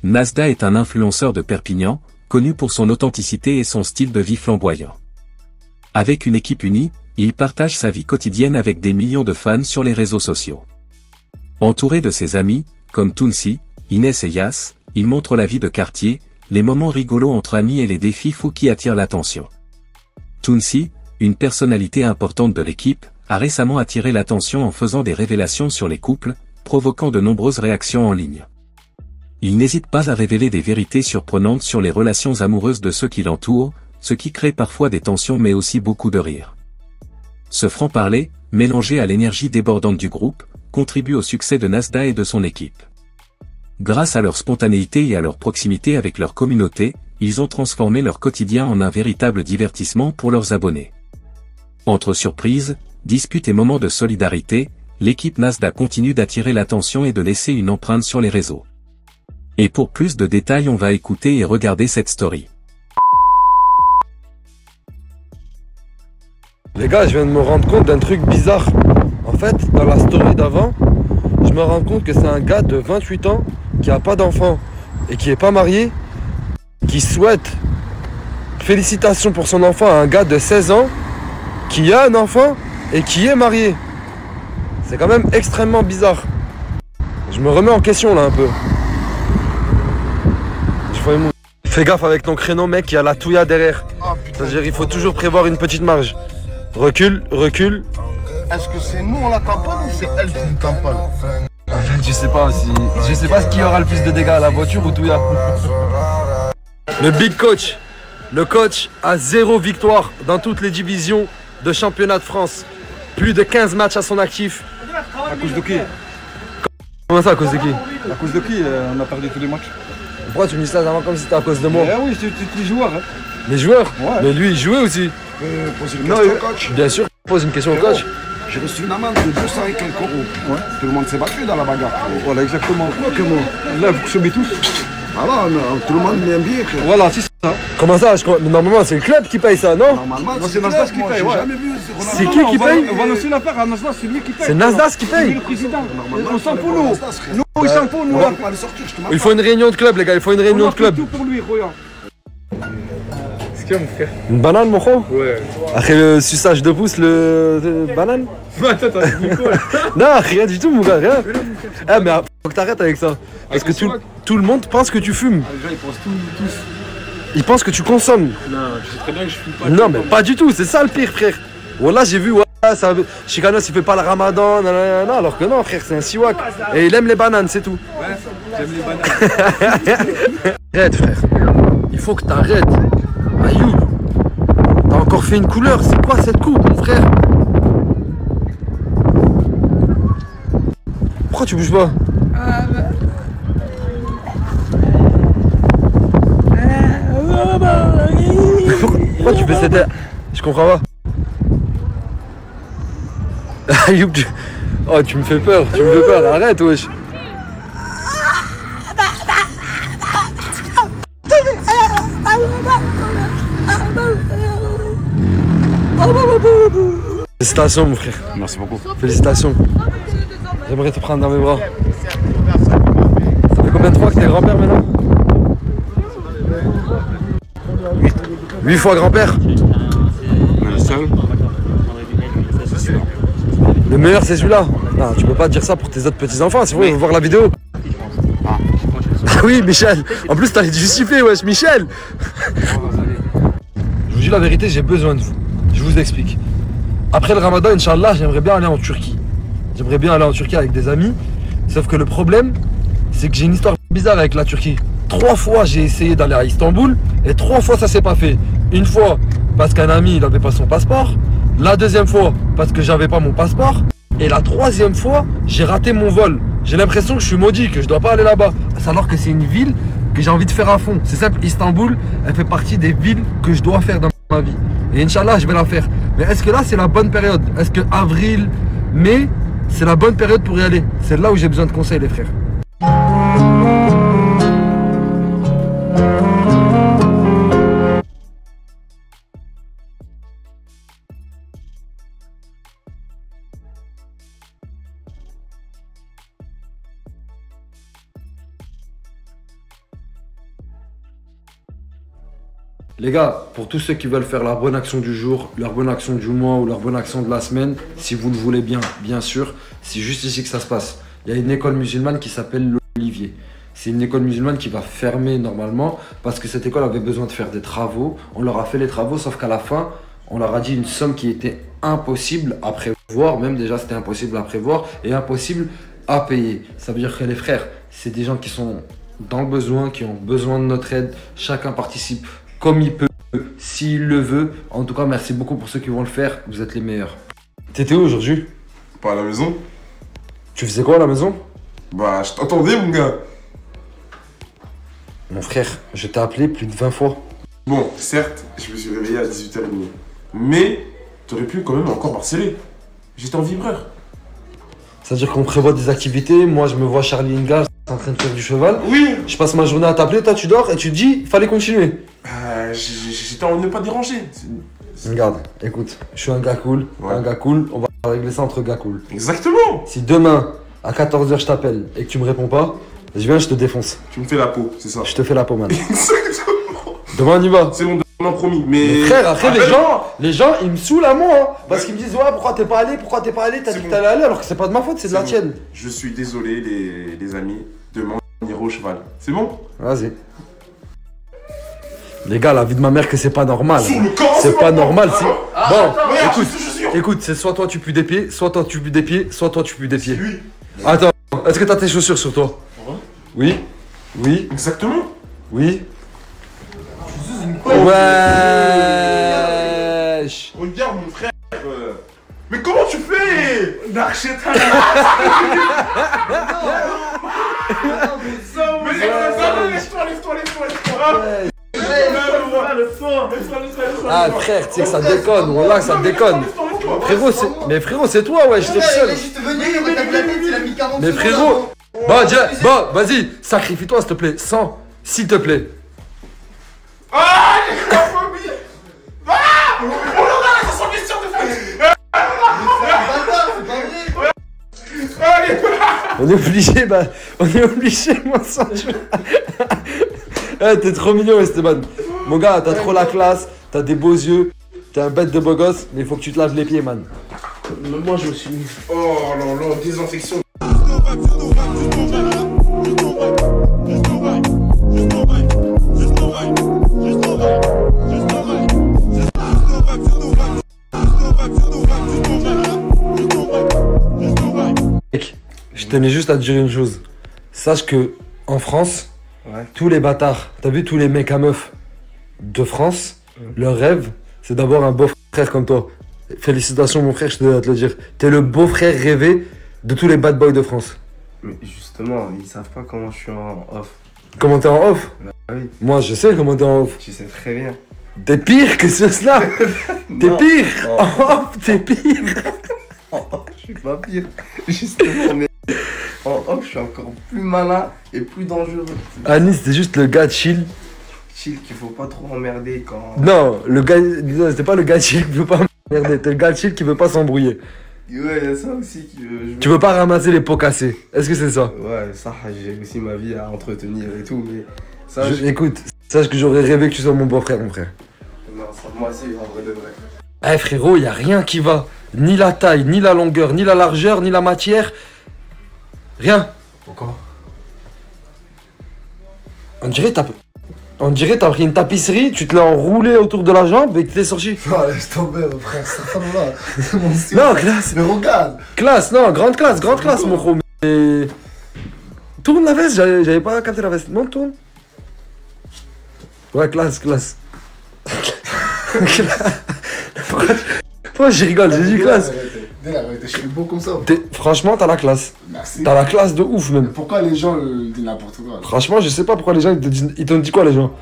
Nasda est un influenceur de Perpignan, connu pour son authenticité et son style de vie flamboyant. Avec une équipe unie, il partage sa vie quotidienne avec des millions de fans sur les réseaux sociaux. Entouré de ses amis, comme Tounsi, Inès et Yass, il montre la vie de quartier, les moments rigolos entre amis et les défis fous qui attirent l'attention. Tounsi, une personnalité importante de l'équipe, a récemment attiré l'attention en faisant des révélations sur les couples, provoquant de nombreuses réactions en ligne. Il n'hésite pas à révéler des vérités surprenantes sur les relations amoureuses de ceux qui l'entourent, ce qui crée parfois des tensions mais aussi beaucoup de rire. Ce franc-parler, mélangé à l'énergie débordante du groupe, contribue au succès de Nasda et de son équipe. Grâce à leur spontanéité et à leur proximité avec leur communauté, ils ont transformé leur quotidien en un véritable divertissement pour leurs abonnés. Entre surprises, disputes et moments de solidarité, l'équipe Nasda continue d'attirer l'attention et de laisser une empreinte sur les réseaux. Et pour plus de détails, on va écouter et regarder cette story. Les gars, je viens de me rendre compte d'un truc bizarre. En fait, dans la story d'avant, je me rends compte que c'est un gars de 28 ans qui a pas d'enfant et qui est pas marié, qui souhaite félicitations pour son enfant à un gars de 16 ans qui a un enfant et qui est marié. C'est quand même extrêmement bizarre. Je me remets en question là un peu. Fais gaffe avec ton créneau mec, il y a la touya derrière. C'est-à-dire il faut toujours prévoir une petite marge. Recule, recule. Est-ce que c'est nous on la tamponne ou c'est elle qui nous tamponne? En fait, je sais pas ce qui aura le plus de dégâts, la voiture ou touya. Le big coach. Le coach a 0 victoire dans toutes les divisions de championnat de France. Plus de 15 matchs à son actif. À cause de qui? Comment ça, à cause de qui? À cause de qui on a perdu tous les matchs? Pourquoi tu me dis ça avant comme si c'était à cause de moi? Oui, c'est les joueurs. Hein. Les joueurs? Ouais. Mais lui, il jouait aussi. Poser une question au coach. Bien sûr, pose une question au coach. J'ai reçu une amende de 200 et quelques euros. Ouais. Tout le monde s'est battu dans la bagarre. Voilà, exactement. Quoi que moi? Là, vous chômez tous. Voilà, tout le monde m'aime bien. Voilà, c'est ça. Comment ça? Mais normalement, c'est le club qui paye ça, non? Normalement, c'est Nasdaq qui paye. J'ai Ouais. jamais vu. C'est qui paye? On va lancer l'affaire à Nasdaq, c'est lui qui paye. C'est Nasdaq qui C'est lui paye? le président. On s'en fout, nous. Nous, il s'en fout, nous. On va le sortir, je te Il faut une réunion de club, les gars, il faut une réunion On de a club. fait tout pour lui, regarde. C'est qui, mon frère? Une banane, mon frère? Ouais. Après le suçage de pouce, le banane? Attends, t'as dit quoi? Non, rien du tout, mon gars, rien. Eh, mais faut que t'arrêtes avec ça. Parce que tout le monde pense que tu fumes. Les gens, ils pensent tous. Ils pensent que tu consommes. Non, je sais très bien que je fume pas. Non, mais pas du tout, c'est ça le pire, frère. Voilà, j'ai vu, ouais, ça, Chikanos il fait pas le ramadan, nanana, alors que non, frère, c'est un siwak. Et il aime les bananes, c'est tout. Ouais, j'aime les bananes. Arrête, frère. Il faut que t'arrêtes. Ayoub, t'as encore fait une couleur, c'est quoi cette coupe, mon frère? Pourquoi tu bouges pas? Pourquoi tu fais cette... Je comprends pas. Ayoub, oh, tu me fais peur, arrête, wesh. Félicitations, mon frère. Merci beaucoup. Félicitations. J'aimerais te prendre dans mes bras. Ça fait combien de fois que t'es grand-père maintenant? 8 fois grand-père. On est le seul. Le meilleur c'est celui-là. Non, tu peux pas dire ça pour tes autres petits-enfants, c'est vrai, ils vont voir la vidéo. Ah oui, Michel. En plus, t'as justifié, wesh, Michel. Je vous dis la vérité, j'ai besoin de vous. Je vous explique. Après le ramadan, Inch'Allah, j'aimerais bien aller en Turquie. J'aimerais bien aller en Turquie avec des amis. Sauf que le problème, c'est que j'ai une histoire bizarre avec la Turquie. 3 fois, j'ai essayé d'aller à Istanbul et 3 fois, ça s'est pas fait. Une fois, parce qu'un ami, il n'avait pas son passeport. La deuxième fois, parce que j'avais pas mon passeport. Et la 3e fois, j'ai raté mon vol. J'ai l'impression que je suis maudit, que je dois pas aller là-bas. Alors que c'est une ville que j'ai envie de faire à fond. C'est simple, Istanbul, elle fait partie des villes que je dois faire dans ma vie. Et Inch'Allah, je vais la faire. Mais est-ce que là, c'est la bonne période? Est-ce que avril, mai, c'est la bonne période pour y aller? C'est là où j'ai besoin de conseils, les frères. Les gars, pour tous ceux qui veulent faire leur bonne action du jour, leur bonne action du mois ou leur bonne action de la semaine, si vous le voulez bien sûr, c'est juste ici que ça se passe. Il y a une école musulmane qui s'appelle l'Olivier. C'est une école musulmane qui va fermer normalement parce que cette école avait besoin de faire des travaux. On leur a fait les travaux, sauf qu'à la fin, on leur a dit une somme qui était impossible à prévoir. Même déjà, c'était impossible à prévoir et impossible à payer. Ça veut dire que les frères, c'est des gens qui sont dans le besoin, qui ont besoin de notre aide. Chacun participe comme il peut, s'il le veut. En tout cas, merci beaucoup pour ceux qui vont le faire. Vous êtes les meilleurs. T'étais où aujourd'hui? Pas à la maison. Tu faisais quoi à la maison? Bah, je t'entendais, mon gars. Mon frère, je t'ai appelé plus de 20 fois. Bon, certes, je me suis réveillé à 18h30. Mais, t'aurais pu quand même encore harceler. J'étais en vibreur. C'est-à-dire qu'on prévoit des activités. Moi, je me vois Charlie Ingalls en train de faire du cheval. Oui. Je passe ma journée à t'appeler, toi tu dors et tu te dis, fallait continuer. J'étais en ne pas déranger. Regarde, écoute, je suis un gars cool. Ouais. Un gars cool, on va régler ça entre gars cool. Exactement. Si demain, à 14h, je t'appelle et que tu me réponds pas, je viens, je te défonce. Tu me fais la peau, c'est ça. Je te fais la pommade. Exactement. Demain, on y va. C'est bon, demain promis. Mais Frère, après les gens, ils me saulent à moi, hein, parce qu'ils me disent, ouais, pourquoi t'es pas allé, t'as dit que t'allais aller, alors que c'est pas de ma faute, c'est de la tienne. Je suis désolé, les amis. Demain, on ira au cheval. C'est bon? Vas-y. Les gars, la vie de ma mère, que c'est pas normal. Sous le corps, C'est pas normal, c'est... Bon, regarde, écoute, je te jure. écoute, c'est soit toi tu pues des pieds, soit toi tu pues des pieds, soit toi tu pues des pieds. Lui. Attends, est-ce que t'as tes chaussures sur toi? Oui. Oui. Exactement. Oui. Wesh. Regarde mon frère. Mais comment tu fais? N'achète rien. Mais laisse-toi. Ah frère, tu sais que ça déconne, voilà, ça déconne. Frérot, c'est... Mais frérot, c'est toi, ouais, je t'ai seul. Mais frérot, bon, vas-y, sacrifie-toi s'il te plaît, 100, s'il te plaît. Ah, j'ai compris. Ah, oh là là, ça sent bien sûr de faire. On est obligé, moi, ça. Eh, t'es trop mignon, Esteban. Mon gars, t'as trop la classe, t'as des beaux yeux, t'es un bête de beau gosse, mais il faut que tu te laves les pieds, man. Même moi, je me suis mis. Oh là là, désinfection. Mec, je tenais juste à te dire une chose. Sache que, en France, Ouais. tous les bâtards, t'as vu tous les mecs à meufs de France, leur rêve, c'est d'avoir un beau-frère comme toi. Félicitations, mon frère, je te te le dire. T'es le beau-frère rêvé de tous les bad boys de France. Mais justement, ils savent pas comment je suis en off. Comment t'es en off? Bah oui, Moi, je sais comment t'es en off. tu sais très bien. T'es pire que ceux-là. T'es Non. pire. Oh. En off, t'es pire. Je suis pas pire. Justement, mais en off, je suis encore plus malin et plus dangereux. Anis, c'est juste le gars chill. Chill qu'il faut pas trop emmerder quand. Non, le gars, c'était pas le gars chill qui veut pas m'emmerder. T'es le gars chill qui veut pas s'embrouiller. Ouais, y a ça aussi qui. Tu veux pas ramasser les pots cassés. Est-ce que c'est ça? Ouais, ça, j'ai aussi ma vie à entretenir et tout, mais ça, Écoute, sache que j'aurais rêvé que tu sois mon beau-frère, mon frère. Non, ça, moi aussi, en vrai de vrai. Eh frérot, y a rien qui va. Ni la taille, ni la longueur, ni la largeur, ni la matière. Rien. Pourquoi? On dirait t'as pris une tapisserie, tu te l'as enroulé autour de la jambe et que t'es sorti. Non, laisse tomber, mon frère, ça là. C'est mon style. Non, classe. Mais regarde. Classe, non, grande classe, mon gros. Mais... Tourne la veste, j'avais pas capté la veste. Non, tourne. Ouais, classe. Pourquoi je rigole, j'ai dit classe. Je suis beau comme ça. Franchement, t'as la classe. Merci. T'as la classe de ouf même. Pourquoi les gens disent n'importe quoi là? Franchement, je sais pas pourquoi les gens ils t'ont dit quoi les gens.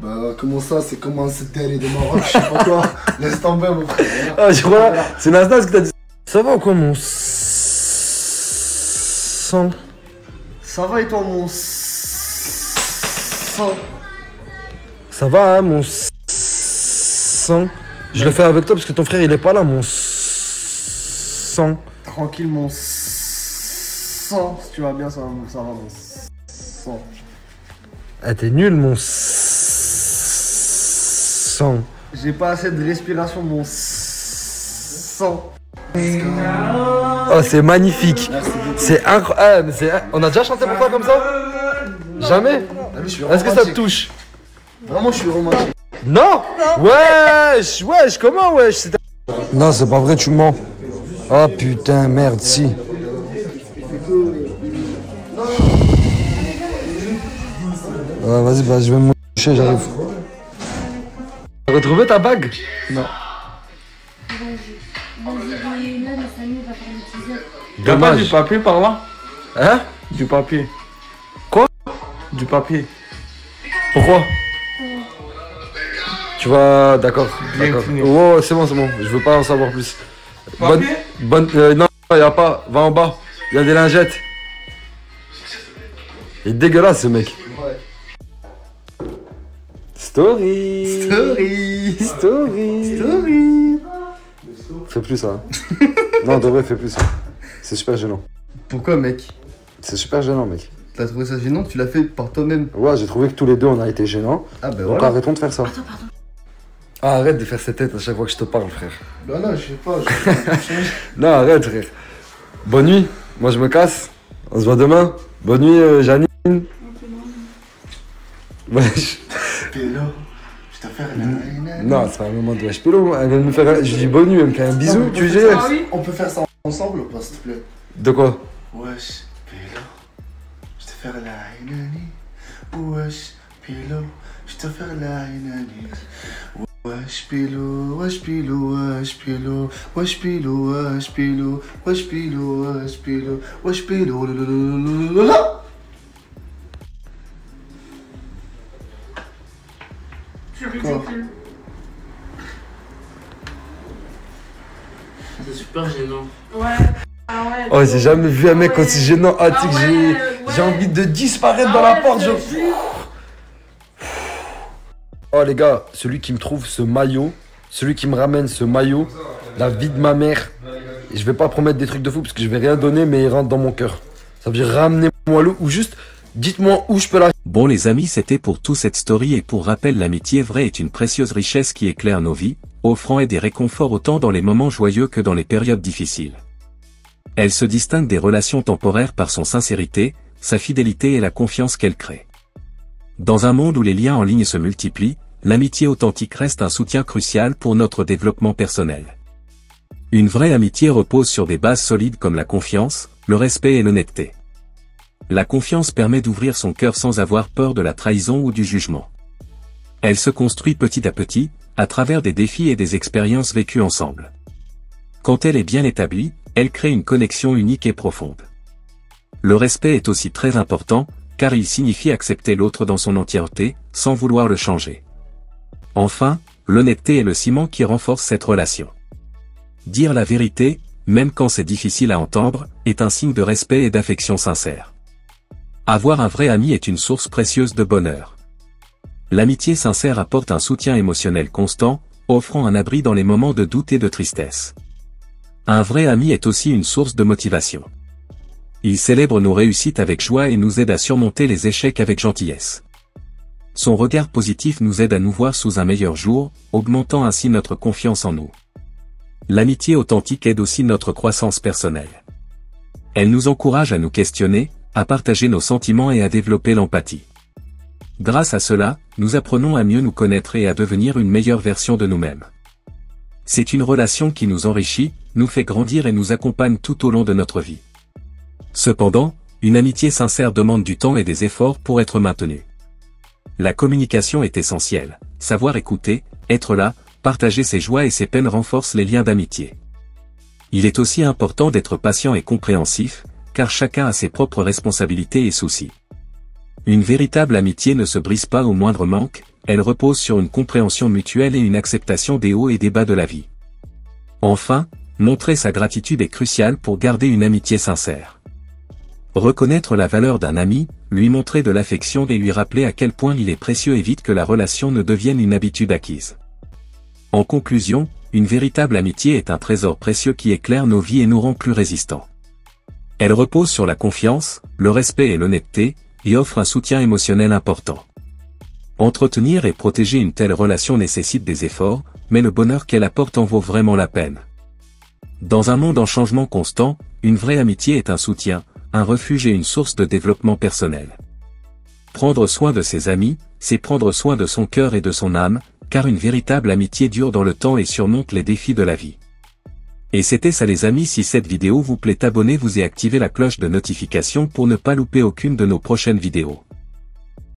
Bah, comment ça, c'est comment cette télé de Maroc, je sais pas quoi. Laisse tomber, mon frère. Ah, je crois, c'est Nasdaq qui t'a dit. Ça va ou quoi mon sang? Ça va et toi, mon sang? Ça va hein, mon sang? Je le fais avec toi parce que ton frère il est pas là, mon sang. Tranquille, mon sang. Si tu vas bien, ça va, mon sang. Ah, t'es nul, mon sang. sang. J'ai pas assez de respiration, mon sang. Oh, c'est magnifique. C'est incroyable. On a déjà chanté pour toi comme ça? Jamais? Est-ce que ça te touche? Vraiment, je suis romantique. Non. Wesh, comment wesh? Non, c'est pas vrai, tu mens. Oh putain, merde, si. Vas-y, bah, je vais me moucher, j'arrive. T'as retrouvé ta bague? Non. T'as pas du papier par là? Hein? Du papier. Quoi? Du papier. Pourquoi? Tu vas... D'accord. D'accord. fini. Oh, c'est bon, je veux pas en savoir plus. Papier? Non, y a pas. Va en bas. Y a des lingettes. Il est dégueulasse, ce mec. Ouais. Story. Story. Story. Story. Fais plus ça. Non, de vrai, fais plus ça. C'est super gênant. Pourquoi, mec? C'est super gênant, mec. T'as trouvé ça gênant? Tu l'as fait par toi-même. Ouais, j'ai trouvé que tous les deux, on a été gênants. Ah, bah Donc voilà. arrêtons de faire ça. Ah, arrête de faire cette tête à chaque fois que je te parle, frère. Bah non, je sais pas. Non, arrête, frère. Bonne nuit. Moi, je me casse. On se voit demain. Bonne nuit, Janine. Wesh. Pélo, je t'ai fait la... Non, c'est pas un moment de wesh pélo. Elle vient de me faire Je dis bonne nuit, elle me fait un bisou. Tu gères? On peut faire ça ensemble ou pas, s'il te plaît? De quoi? Wesh, Pélo, je te faire la inani. Wesh, Pélo, je te faire la inani. Wesh, Pélo, wesh, Pélo, wesh, Pélo, wesh, Pélo, wesh, Pélo, wesh, Pélo, wesh, Pélo, wesh, Pélo, lalalala. Quoi? C'est super gênant. Ouais. Ah ouais. Oh, j'ai jamais vu un mec Ouais. aussi gênant. Ah, tu sais que ouais. j'ai envie de disparaître dans la porte. Oh, les gars, celui qui me trouve ce maillot, celui qui me ramène ce maillot, la vie de ma mère. Et je vais pas promettre des trucs de fou parce que je vais rien donner, mais il rentre dans mon cœur. Ça veut dire ramenez-moi le ou juste dites-moi où je peux la. Bon les amis, c'était pour tout cette story et pour rappel, l'amitié vraie est une précieuse richesse qui éclaire nos vies, offrant aide et réconfort autant dans les moments joyeux que dans les périodes difficiles. Elle se distingue des relations temporaires par son sincérité, sa fidélité et la confiance qu'elle crée. Dans un monde où les liens en ligne se multiplient, l'amitié authentique reste un soutien crucial pour notre développement personnel. Une vraie amitié repose sur des bases solides comme la confiance, le respect et l'honnêteté. La confiance permet d'ouvrir son cœur sans avoir peur de la trahison ou du jugement. Elle se construit petit à petit, à travers des défis et des expériences vécues ensemble. Quand elle est bien établie, elle crée une connexion unique et profonde. Le respect est aussi très important, car il signifie accepter l'autre dans son entièreté, sans vouloir le changer. Enfin, l'honnêteté est le ciment qui renforce cette relation. Dire la vérité, même quand c'est difficile à entendre, est un signe de respect et d'affection sincère. Avoir un vrai ami est une source précieuse de bonheur. L'amitié sincère apporte un soutien émotionnel constant, offrant un abri dans les moments de doute et de tristesse. Un vrai ami est aussi une source de motivation. Il célèbre nos réussites avec joie et nous aide à surmonter les échecs avec gentillesse. Son regard positif nous aide à nous voir sous un meilleur jour, augmentant ainsi notre confiance en nous. L'amitié authentique aide aussi notre croissance personnelle. Elle nous encourage à nous questionner, à partager nos sentiments et à développer l'empathie. Grâce à cela, nous apprenons à mieux nous connaître et à devenir une meilleure version de nous-mêmes. C'est une relation qui nous enrichit, nous fait grandir et nous accompagne tout au long de notre vie. Cependant, une amitié sincère demande du temps et des efforts pour être maintenue. La communication est essentielle, savoir écouter, être là, partager ses joies et ses peines renforce les liens d'amitié. Il est aussi important d'être patient et compréhensif, car chacun a ses propres responsabilités et soucis. Une véritable amitié ne se brise pas au moindre manque, elle repose sur une compréhension mutuelle et une acceptation des hauts et des bas de la vie. Enfin, montrer sa gratitude est crucial pour garder une amitié sincère. Reconnaître la valeur d'un ami, lui montrer de l'affection et lui rappeler à quel point il est précieux évite que la relation ne devienne une habitude acquise. En conclusion, une véritable amitié est un trésor précieux qui éclaire nos vies et nous rend plus résistants. Elle repose sur la confiance, le respect et l'honnêteté, et offre un soutien émotionnel important. Entretenir et protéger une telle relation nécessite des efforts, mais le bonheur qu'elle apporte en vaut vraiment la peine. Dans un monde en changement constant, une vraie amitié est un soutien, un refuge et une source de développement personnel. Prendre soin de ses amis, c'est prendre soin de son cœur et de son âme, car une véritable amitié dure dans le temps et surmonte les défis de la vie. Et c'était ça les amis, si cette vidéo vous plaît, abonnez-vous et activez la cloche de notification pour ne pas louper aucune de nos prochaines vidéos.